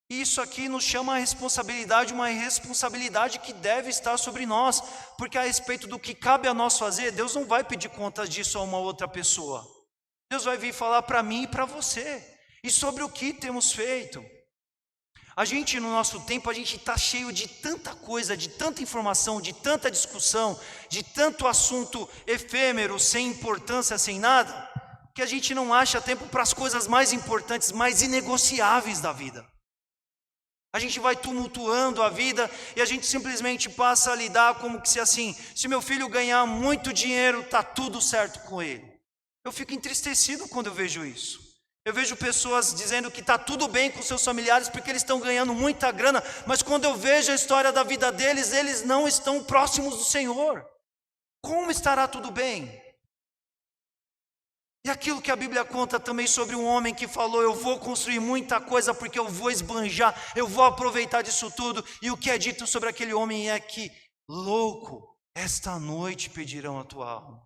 Isso aqui nos chama a responsabilidade, uma responsabilidade que deve estar sobre nós, porque a respeito do que cabe a nós fazer, Deus não vai pedir contas disso a uma outra pessoa. Deus vai vir falar para mim e para você, e sobre o que temos feito. A gente, no nosso tempo, a gente está cheio de tanta coisa, de tanta informação, de tanta discussão, de tanto assunto efêmero, sem importância, sem nada, que a gente não acha tempo para as coisas mais importantes, mais inegociáveis da vida. A gente vai tumultuando a vida e a gente simplesmente passa a lidar como que se assim, se meu filho ganhar muito dinheiro, está tudo certo com ele. Eu fico entristecido quando eu vejo isso. Eu vejo pessoas dizendo que está tudo bem com seus familiares porque eles estão ganhando muita grana, mas quando eu vejo a história da vida deles, eles não estão próximos do Senhor. Como estará tudo bem? E aquilo que a Bíblia conta também sobre um homem que falou, eu vou construir muita coisa porque eu vou esbanjar, eu vou aproveitar disso tudo. E o que é dito sobre aquele homem é que, louco, esta noite pedirão a tua alma.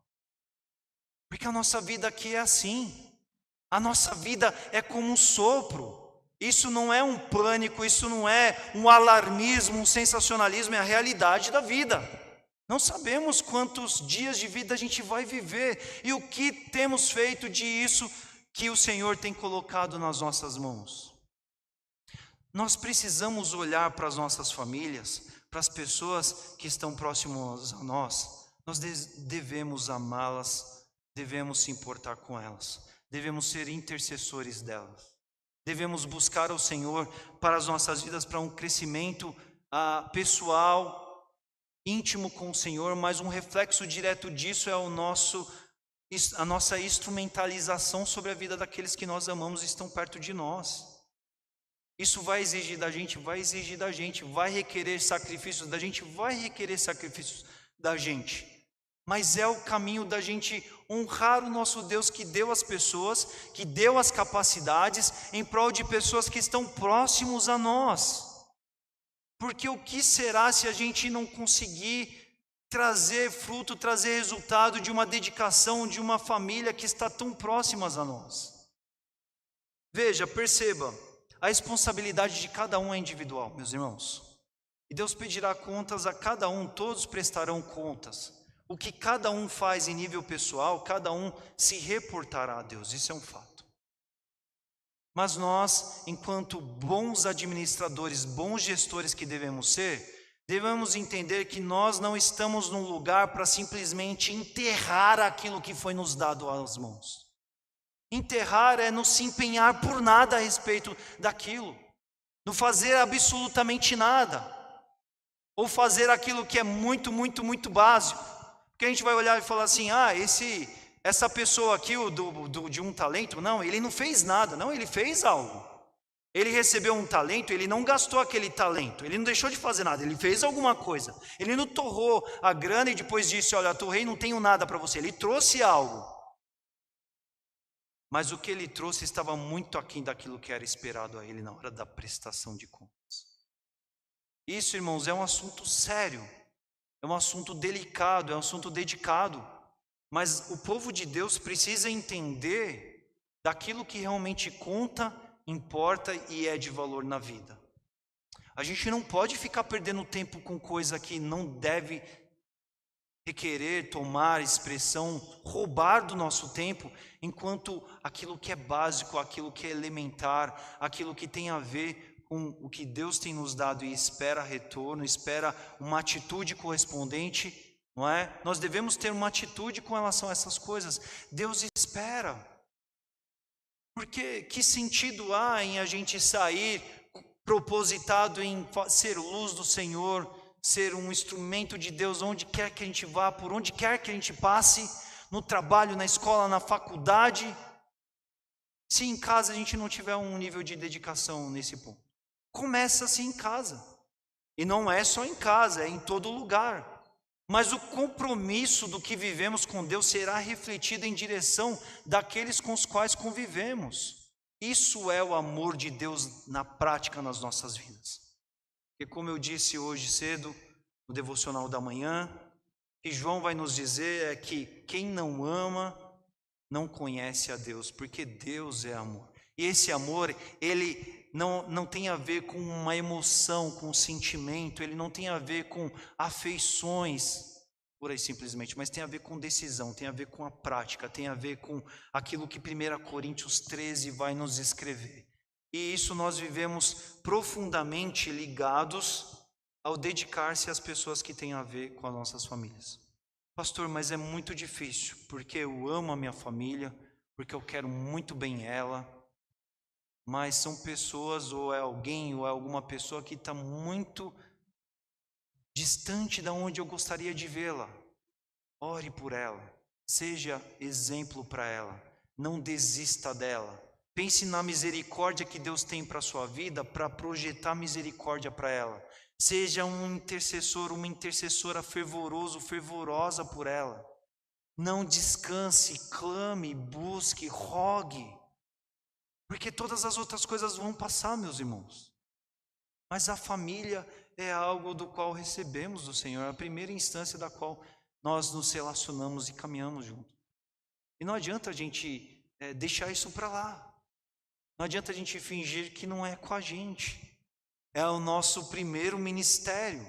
Porque a nossa vida aqui é assim. A nossa vida é como um sopro. Isso não é um pânico, isso não é um alarmismo, um sensacionalismo, é a realidade da vida. Não sabemos quantos dias de vida a gente vai viver e o que temos feito disso que o Senhor tem colocado nas nossas mãos. Nós precisamos olhar para as nossas famílias, para as pessoas que estão próximas a nós. Nós devemos amá-las, devemos se importar com elas. Devemos ser intercessores delas. Devemos buscar ao Senhor para as nossas vidas, para um crescimento pessoal, íntimo com o Senhor, mas um reflexo direto disso é a nossa instrumentalização sobre a vida daqueles que nós amamos e estão perto de nós. Isso vai exigir da gente, vai requerer sacrifícios da gente, mas é o caminho da gente honrar o nosso Deus que deu as pessoas, que deu as capacidades em prol de pessoas que estão próximos a nós. Porque o que será se a gente não conseguir trazer fruto, trazer resultado de uma dedicação, de uma família que está tão próximas a nós? Veja, perceba, a responsabilidade de cada um é individual, meus irmãos. E Deus pedirá contas a cada um, todos prestarão contas. O que cada um faz em nível pessoal, cada um se reportará a Deus, isso é um fato. Mas nós, enquanto bons administradores, bons gestores que devemos ser, Devemos entender que nós não estamos num lugar para simplesmente enterrar aquilo que foi nos dado às mãos. Enterrar é não se empenhar por nada a respeito daquilo, não fazer absolutamente nada, ou fazer aquilo que é muito, muito, muito básico. Porque a gente vai olhar e falar assim, essa pessoa aqui, de um talento, não, ele não fez nada, não, ele fez algo. Ele recebeu um talento, ele não gastou aquele talento, ele não deixou de fazer nada, ele fez alguma coisa. Ele não torrou a grana e depois disse, olha, torrei, não tenho nada para você. Ele trouxe algo. Mas o que ele trouxe estava muito aquém daquilo que era esperado a ele na hora da prestação de contas. Isso, irmãos, é um assunto sério, é um assunto delicado, é um assunto dedicado. Mas o povo de Deus precisa entender daquilo que realmente conta, importa e é de valor na vida. A gente não pode ficar perdendo tempo com coisa que não deve requerer, tomar expressão, roubar do nosso tempo, enquanto aquilo que é básico, aquilo que é elementar, aquilo que tem a ver com o que Deus tem nos dado e espera retorno, espera uma atitude correspondente, não é? Nós devemos ter uma atitude com relação a essas coisas. Deus espera. Porque que sentido há em a gente sair propositado em ser luz do Senhor, ser um instrumento de Deus onde quer que a gente vá, por onde quer que a gente passe, no trabalho, na escola, na faculdade, se em casa a gente não tiver um nível de dedicação nesse ponto? Começa-se em casa. E não é só em casa, é em todo lugar. Mas o compromisso do que vivemos com Deus será refletido em direção daqueles com os quais convivemos. Isso é o amor de Deus na prática nas nossas vidas. E como eu disse hoje cedo, no devocional da manhã, que João vai nos dizer é que quem não ama não conhece a Deus, porque Deus é amor. E esse amor, ele não tem a ver com uma emoção, com um sentimento, ele não tem a ver com afeições, por aí simplesmente, mas tem a ver com decisão, tem a ver com a prática, tem a ver com aquilo que 1 Coríntios 13 vai nos escrever. E isso nós vivemos profundamente ligados ao dedicar-se às pessoas que têm a ver com as nossas famílias. Pastor, mas é muito difícil, porque eu amo a minha família, porque eu quero muito bem ela, mas são pessoas, ou é alguém, ou é alguma pessoa que está muito distante de onde eu gostaria de vê-la. Ore por ela, seja exemplo para ela, não desista dela. Pense na misericórdia que Deus tem para a sua vida, para projetar misericórdia para ela. Seja um intercessor, uma intercessora fervoroso, fervorosa por ela. Não descanse, clame, busque, rogue. Porque todas as outras coisas vão passar, meus irmãos. Mas a família é algo do qual recebemos do Senhor, é a primeira instância da qual nós nos relacionamos e caminhamos juntos. E não adianta a gente deixar isso para lá. Não adianta a gente fingir que não é com a gente. É o nosso primeiro ministério.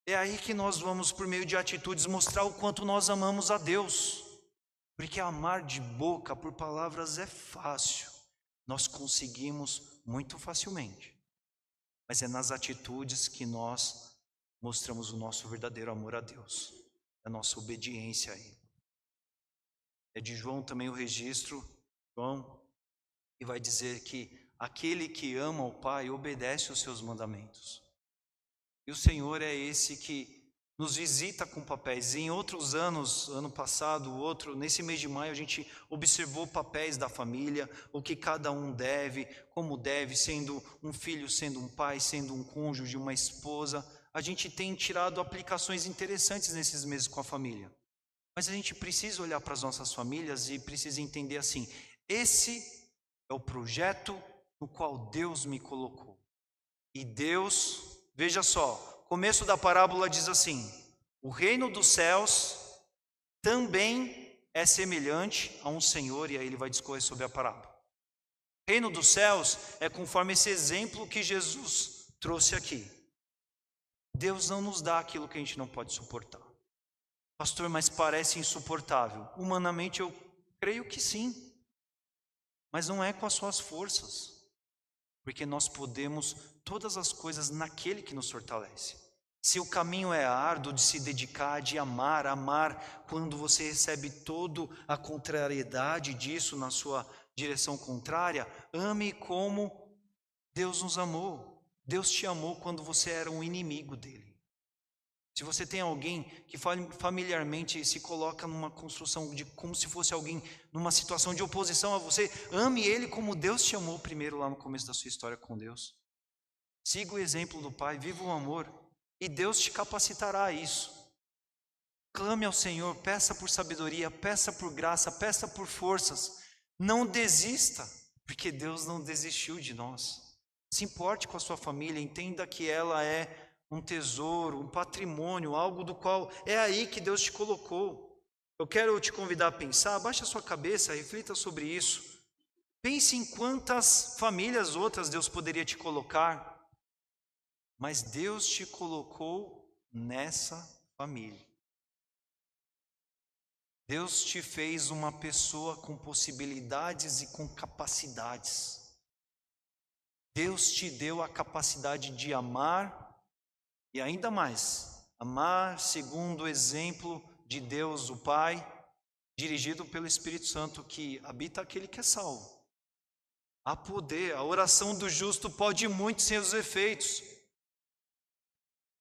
É aí que nós vamos, por meio de atitudes, mostrar o quanto nós amamos a Deus. Porque amar de boca, por palavras, é fácil. Nós conseguimos muito facilmente, mas é nas atitudes que nós mostramos o nosso verdadeiro amor a Deus, a nossa obediência a Ele. É de João também o registro, João, e vai dizer que aquele que ama o Pai obedece os seus mandamentos. E o Senhor é esse que nos visita com papéis. E em outros anos, ano passado, nesse mês de maio, a gente observou papéis da família, o que cada um deve, como deve, sendo um filho, sendo um pai, sendo um cônjuge, uma esposa. A gente tem tirado aplicações interessantes nesses meses com a família. Mas a gente precisa olhar para as nossas famílias e precisa entender assim, esse é o projeto no qual Deus me colocou. E Deus, veja só, o começo da parábola diz assim: o reino dos céus também é semelhante a um senhor, e aí ele vai discorrer sobre a parábola. O reino dos céus é conforme esse exemplo que Jesus trouxe aqui. Deus não nos dá aquilo que a gente não pode suportar. Pastor, mas parece insuportável. Humanamente eu creio que sim, mas não é com as suas forças, porque nós podemos todas as coisas naquele que nos fortalece. Se o caminho é árduo de se dedicar, de amar, amar quando você recebe toda a contrariedade disso na sua direção contrária, ame como Deus nos amou. Deus te amou quando você era um inimigo dele. Se você tem alguém que familiarmente se coloca numa construção de como se fosse alguém numa situação de oposição a você, ame ele como Deus te amou primeiro lá no começo da sua história com Deus. Siga o exemplo do Pai, viva o amor e Deus te capacitará a isso. Clame ao Senhor, peça por sabedoria, peça por graça, peça por forças. Não desista, porque Deus não desistiu de nós. Se importe com a sua família, entenda que ela é um tesouro, um patrimônio, algo do qual é aí que Deus te colocou. Eu quero te convidar a pensar, abaixa a sua cabeça, reflita sobre isso. Pense em quantas famílias outras Deus poderia te colocar, mas Deus te colocou nessa família. Deus te fez uma pessoa com possibilidades e com capacidades. Deus te deu a capacidade de amar e ainda mais, amar segundo o exemplo de Deus, o Pai, dirigido pelo Espírito Santo que habita aquele que é salvo. Há poder, a oração do justo pode muito sem os efeitos.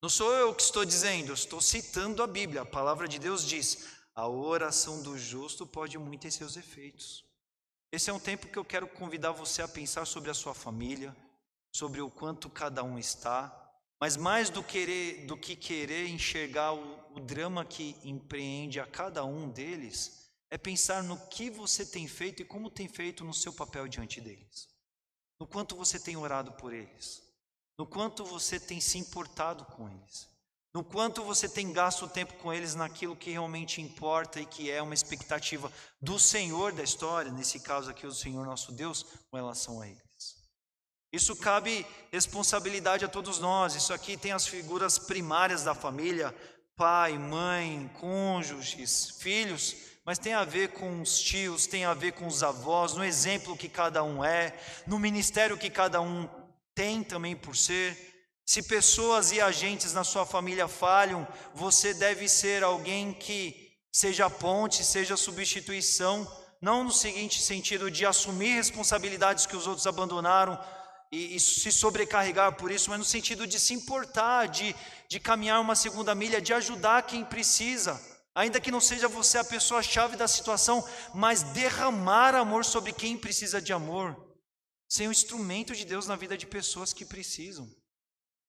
Não sou eu que estou dizendo, eu estou citando a Bíblia. A palavra de Deus diz, a oração do justo pode muito em seus efeitos. Esse é um tempo que eu quero convidar você a pensar sobre a sua família, sobre o quanto cada um está, mas mais do que querer enxergar o drama que empreende a cada um deles, é pensar no que você tem feito e como tem feito no seu papel diante deles. No quanto você tem orado por eles, no quanto você tem se importado com eles, no quanto você tem gasto o tempo com eles naquilo que realmente importa e que é uma expectativa do Senhor da história, nesse caso aqui o Senhor nosso Deus, com relação a eles. Isso cabe responsabilidade a todos nós. Isso aqui tem as figuras primárias da família, pai, mãe, cônjuges, filhos, mas tem a ver com os tios, tem a ver com os avós, no exemplo que cada um é, no ministério que cada um tem também por ser. Se pessoas e agentes na sua família falham, você deve ser alguém que seja ponte, seja substituição, não no seguinte sentido de assumir responsabilidades que os outros abandonaram, e se sobrecarregar por isso, mas no sentido de se importar, de caminhar uma segunda milha, de ajudar quem precisa, ainda que não seja você a pessoa-chave da situação, mas derramar amor sobre quem precisa de amor, ser um instrumento de Deus na vida de pessoas que precisam.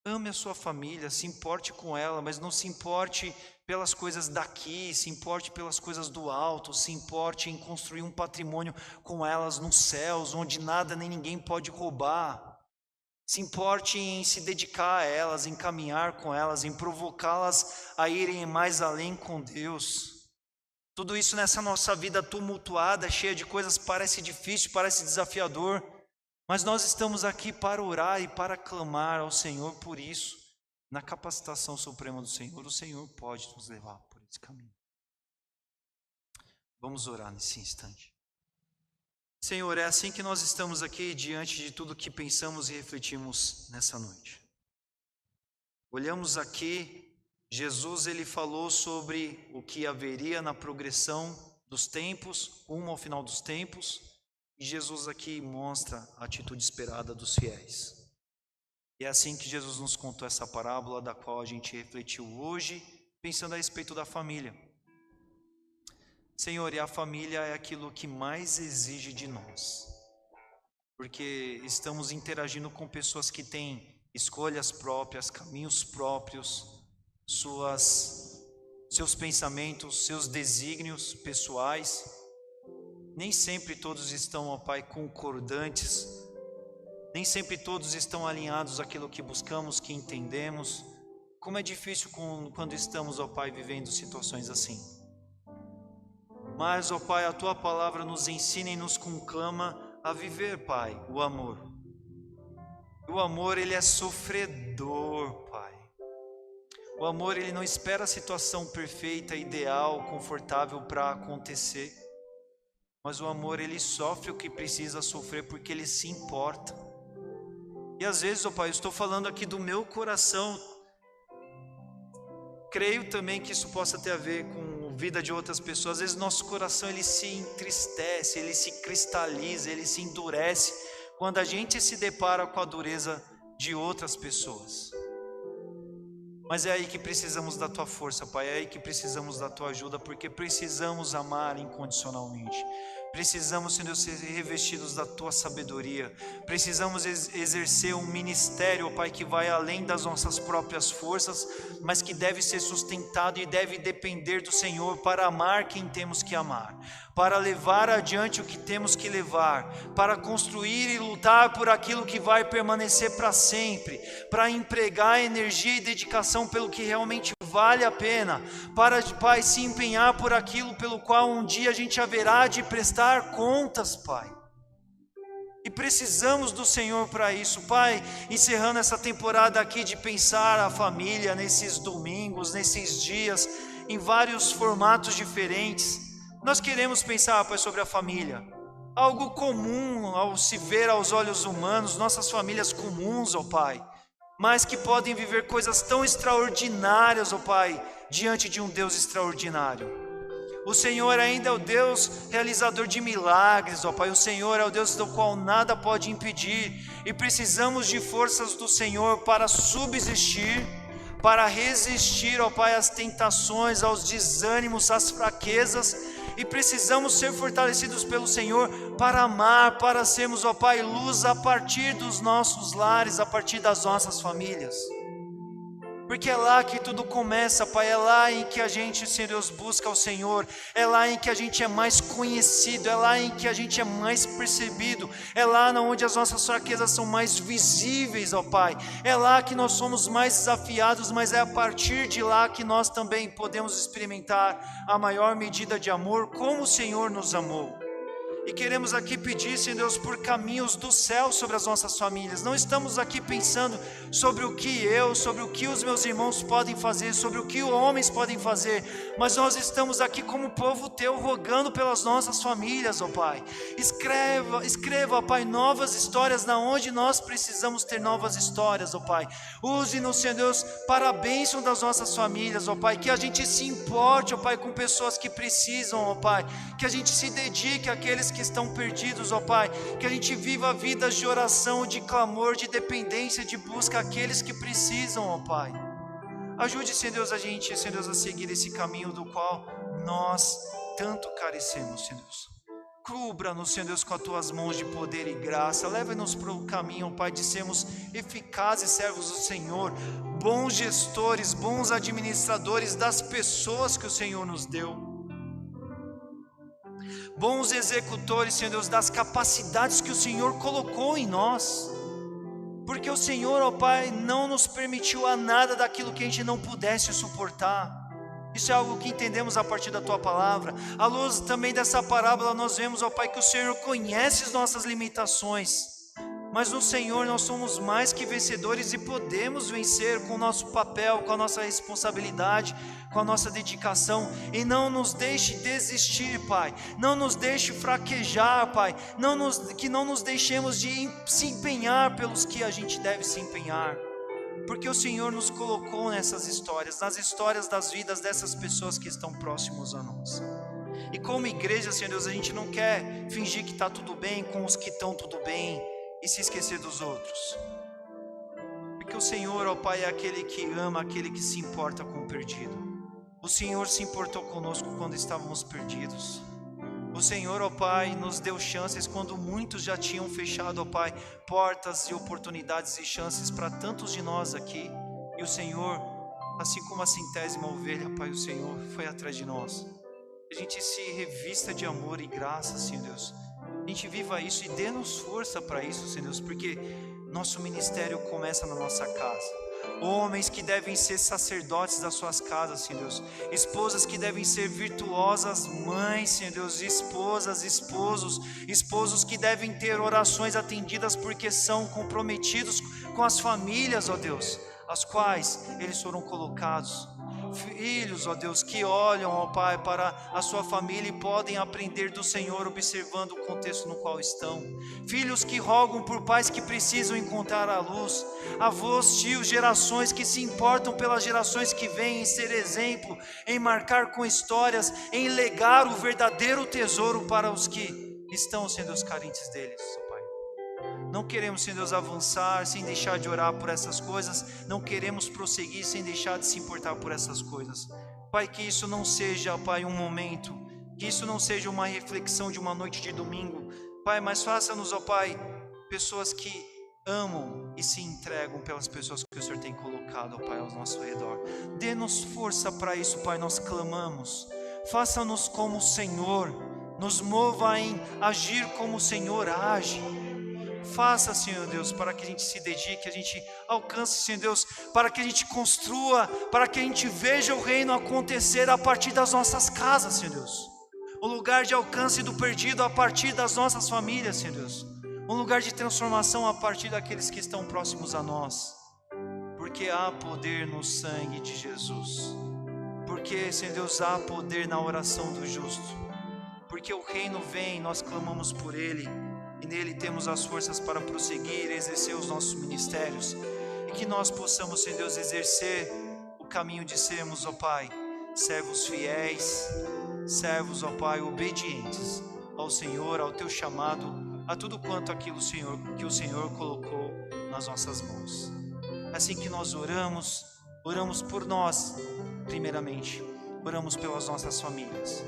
Ame a sua família, se importe com ela, mas não se importe pelas coisas daqui, se importe pelas coisas do alto, se importe em construir um patrimônio com elas nos céus, onde nada nem ninguém pode roubar. Se importe em se dedicar a elas, em caminhar com elas, em provocá-las a irem mais além com Deus. Tudo isso nessa nossa vida tumultuada, cheia de coisas, parece difícil, parece desafiador, mas nós estamos aqui para orar e para clamar ao Senhor por isso. Na capacitação suprema do Senhor, o Senhor pode nos levar por esse caminho. Vamos orar nesse instante. Senhor, é assim que nós estamos aqui diante de tudo que pensamos e refletimos nessa noite. Olhamos aqui, Jesus ele falou sobre o que haveria na progressão dos tempos, rumo ao final dos tempos, e Jesus aqui mostra a atitude esperada dos fiéis. E é assim que Jesus nos contou essa parábola da qual a gente refletiu hoje, pensando a respeito da família. Senhor, e a família é aquilo que mais exige de nós, porque estamos interagindo com pessoas que têm escolhas próprias, caminhos próprios, seus pensamentos, seus desígnios pessoais. Nem sempre todos estão, ó Pai, concordantes, nem sempre todos estão alinhados àquilo que buscamos, que entendemos. Como é difícil quando estamos, ó Pai, vivendo situações assim. Mas, ó Pai, a Tua palavra nos ensina e nos conclama a viver, Pai, o amor. O amor, ele é sofredor, Pai. O amor, ele não espera a situação perfeita, ideal, confortável para acontecer. Mas o amor, ele sofre o que precisa sofrer porque ele se importa. E às vezes, ó Pai, eu estou falando aqui do meu coração. Creio também que isso possa ter a ver com a vida de outras pessoas. Às vezes nosso coração ele se entristece, ele se cristaliza, ele se endurece quando a gente se depara com a dureza de outras pessoas. Mas é aí que precisamos da tua força, Pai, é aí que precisamos da tua ajuda, porque precisamos amar incondicionalmente. Precisamos, Senhor, ser revestidos da tua sabedoria. Precisamos exercer um ministério, ó Pai, que vai além das nossas próprias forças, mas que deve ser sustentado e deve depender do Senhor para amar quem temos que amar, para levar adiante o que temos que levar, para construir e lutar por aquilo que vai permanecer para sempre, para empregar energia e dedicação pelo que realmente vale a pena, para, Pai, se empenhar por aquilo pelo qual um dia a gente haverá de prestar contas, Pai. E precisamos do Senhor para isso, Pai. Encerrando essa temporada aqui de pensar a família nesses domingos, nesses dias, em vários formatos diferentes. Nós queremos pensar, Pai, sobre a família. Algo comum ao se ver aos olhos humanos, nossas famílias comuns, ó Pai, mas que podem viver coisas tão extraordinárias, ó Pai, diante de um Deus extraordinário. O Senhor ainda é o Deus realizador de milagres, ó Pai. O Senhor é o Deus do qual nada pode impedir, e precisamos de forças do Senhor para subsistir, para resistir, ó Pai, às tentações, aos desânimos, às fraquezas, e precisamos ser fortalecidos pelo Senhor para amar, para sermos, ó Pai, luz a partir dos nossos lares, a partir das nossas famílias. Porque é lá que tudo começa, Pai, é lá em que a gente, Senhor Deus, busca o Senhor, é lá em que a gente é mais conhecido, é lá em que a gente é mais percebido, é lá onde as nossas fraquezas são mais visíveis, ó Pai, é lá que nós somos mais desafiados, mas é a partir de lá que nós também podemos experimentar a maior medida de amor, como o Senhor nos amou. E queremos aqui pedir, Senhor Deus, por caminhos do céu sobre as nossas famílias. Não estamos aqui pensando sobre o que sobre o que os meus irmãos podem fazer, sobre o que os homens podem fazer, mas nós estamos aqui como povo teu, rogando pelas nossas famílias, ó Pai. Escreva, ó Pai, novas histórias na onde nós precisamos ter novas histórias, ó Pai. Use-nos, Senhor Deus, para a bênção das nossas famílias, ó Pai. Que a gente se importe, ó Pai, com pessoas que precisam, ó Pai. Que a gente se dedique àqueles que estão perdidos, ó Pai, que a gente viva vidas de oração, de clamor, de dependência, de busca àqueles que precisam, ó Pai. Ajude, Senhor Deus, a gente, Senhor Deus, a seguir esse caminho do qual nós tanto carecemos, Senhor Deus. Cubra-nos, Senhor Deus, com as tuas mãos de poder e graça. Leva-nos para o caminho, ó Pai, de sermos eficazes servos do Senhor, bons gestores, bons administradores das pessoas que o Senhor nos deu. Bons executores, Senhor Deus, das capacidades que o Senhor colocou em nós, porque o Senhor, ó Pai, não nos permitiu a nada daquilo que a gente não pudesse suportar. Isso é algo que entendemos a partir da Tua Palavra. À luz também dessa parábola nós vemos, ó Pai, que o Senhor conhece as nossas limitações, mas no Senhor nós somos mais que vencedores e podemos vencer com o nosso papel, com a nossa responsabilidade, com a nossa dedicação. E não nos deixe desistir, Pai, não nos deixe fraquejar, Pai, que não nos deixemos de se empenhar pelos que a gente deve se empenhar, porque o Senhor nos colocou nessas histórias, nas histórias das vidas dessas pessoas que estão próximos a nós. E como igreja, Senhor Deus, a gente não quer fingir que está tudo bem com os que estão tudo bem e se esquecer dos outros, porque o Senhor, ó Pai, é aquele que ama, aquele que se importa com o perdido. O Senhor se importou conosco quando estávamos perdidos. O Senhor, ó Pai, nos deu chances quando muitos já tinham fechado, ó Pai, portas e oportunidades e chances para tantos de nós aqui. E o Senhor, assim como a 100ª ovelha, Pai, o Senhor foi atrás de nós. A gente se revista de amor e graça, Senhor Deus. A gente viva isso e dê-nos força para isso, Senhor Deus, porque nosso ministério começa na nossa casa. Homens que devem ser sacerdotes das suas casas, Senhor Deus. Esposas que devem ser virtuosas mães, Senhor Deus. Esposas, esposos que devem ter orações atendidas porque são comprometidos com as famílias, ó Deus, as quais eles foram colocados. filhos, ó Deus, que olham, ó Pai, para a sua família e podem aprender do Senhor observando o contexto no qual estão. Filhos que rogam por pais que precisam encontrar a luz. Avós, tios, gerações que se importam pelas gerações que vêm, em ser exemplo, em marcar com histórias, em legar o verdadeiro tesouro para os que estão, Senhor Deus, carentes deles, ó Pai. Não queremos, Senhor Deus, avançar sem deixar de orar por essas coisas. Não queremos prosseguir sem deixar de se importar por essas coisas. Pai, que isso não seja, Pai, um momento, que isso não seja uma reflexão de uma noite de domingo, Pai, mas faça-nos, ó Pai, pessoas que amam e se entregam pelas pessoas que o Senhor tem colocado, ó Pai, ao nosso redor. Dê-nos força para isso, Pai, nós clamamos. Faça-nos como o Senhor, nos mova em agir como o Senhor age. Faça, Senhor Deus, para que a gente se dedique, a gente alcance, Senhor Deus, para que a gente construa, para que a gente veja o reino acontecer a partir das nossas casas, Senhor Deus. O lugar de alcance do perdido a partir das nossas famílias, Senhor Deus. Um lugar de transformação a partir daqueles que estão próximos a nós. Porque há poder no sangue de Jesus. Porque, Senhor Deus, há poder na oração do justo. Porque o reino vem, nós clamamos por ele. E nele temos as forças para prosseguir, exercer os nossos ministérios. E que nós possamos, Senhor Deus, exercer o caminho de sermos, ó Pai, servos fiéis, servos, ó Pai, obedientes ao Senhor, ao teu chamado, a tudo quanto aquilo, Senhor, que o Senhor colocou nas nossas mãos. Assim que nós oramos por nós, primeiramente, oramos pelas nossas famílias,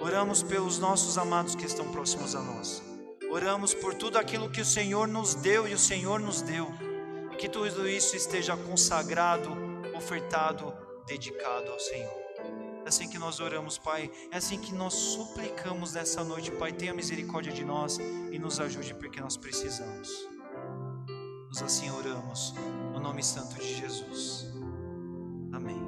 oramos pelos nossos amados que estão próximos a nós. Oramos por tudo aquilo que o Senhor nos deu e o Senhor nos deu. E que tudo isso esteja consagrado, ofertado, dedicado ao Senhor. É assim que nós oramos, Pai. É assim que nós suplicamos nessa noite, Pai. Tenha misericórdia de nós e nos ajude porque nós precisamos. Nós assim oramos, no nome santo de Jesus. Amém.